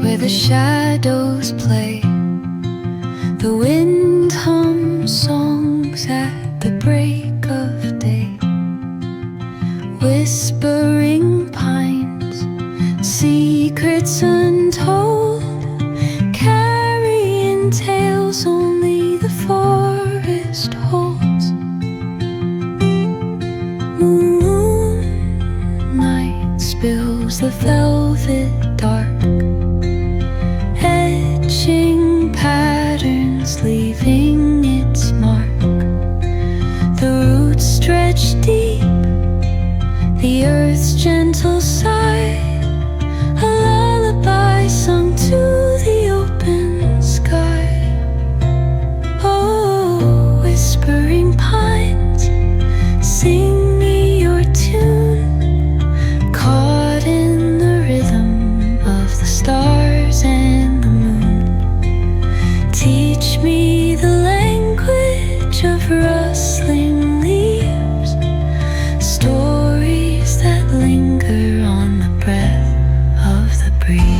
where the shadows play. The wind hums songs at the break of day. Whispering pines, secrets untold, carrying tales only the forest holds. Moonlight spills the velvet dark, etching patterns, leaving its mark. The roots stretch deep, the earth's gentle sigh, a lullaby sung to the open sky. Oh, whispering pines, sing me your tune, caught in the rhythm of the stars and the moon. Teach me the language of rustling leaves, stories that linger on the breath of the breeze.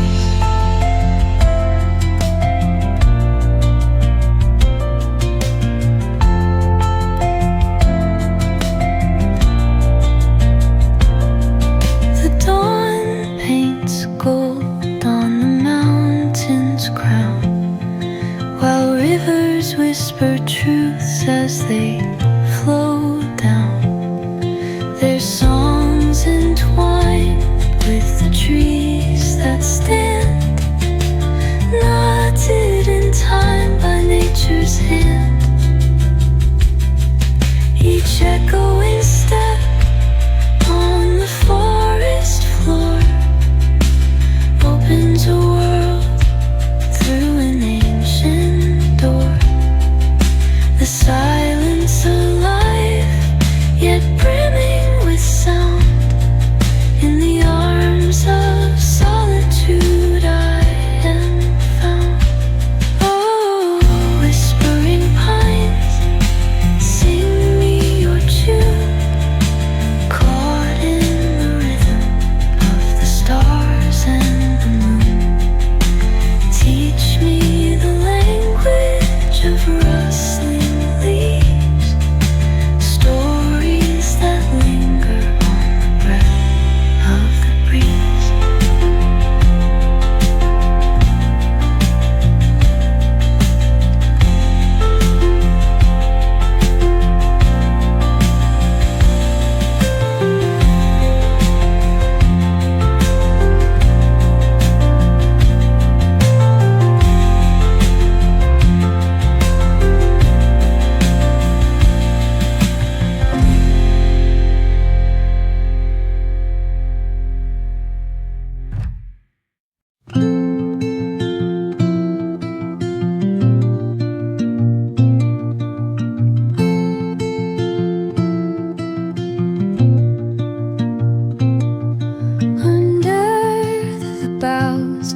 The dawn paints gold on the mountain's crown, while rivers whisper truths as they flow down. Their songs entwined with the trees that stand, knotted in time by nature's hand. Each echoing step on the forest floor opens a world through an ancient door. The silence alive, yet brimming with sound. In the arms of solitude I am found. Oh, whispering pines, sing me your tune, caught in the rhythm of the stars and the moon. Teach me the language of rustling leaves, stories that linger on the breath of the breeze. Under the boughs,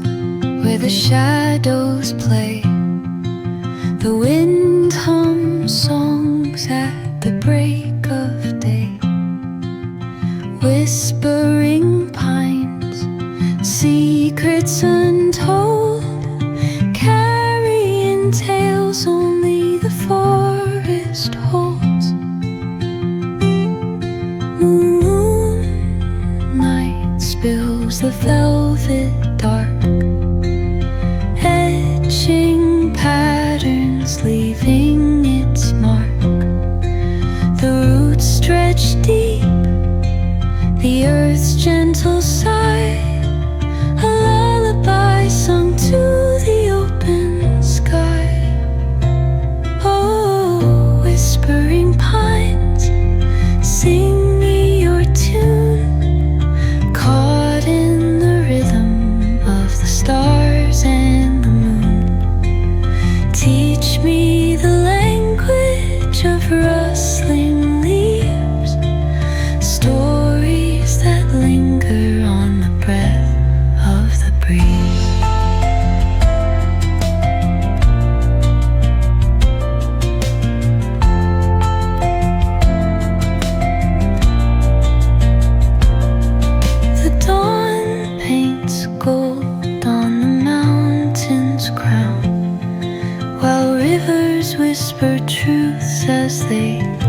where the shadows play, the wind hums songs at the break of day. Whispering pines, secrets untold, carrying tales only the forest holds. Moonlight spills the velvet dark, etching patterns, leaving its mark. The roots stretch deep, the earth's gentle sigh, a lullaby sung to the open sky. Oh, whispering pines, sing me your tune, caught in the rhythm of the stars and the moon. Teach me the language of rustling leaves, stories that linger on the breath of the breeze. The dawn paints gold on the mountain. as they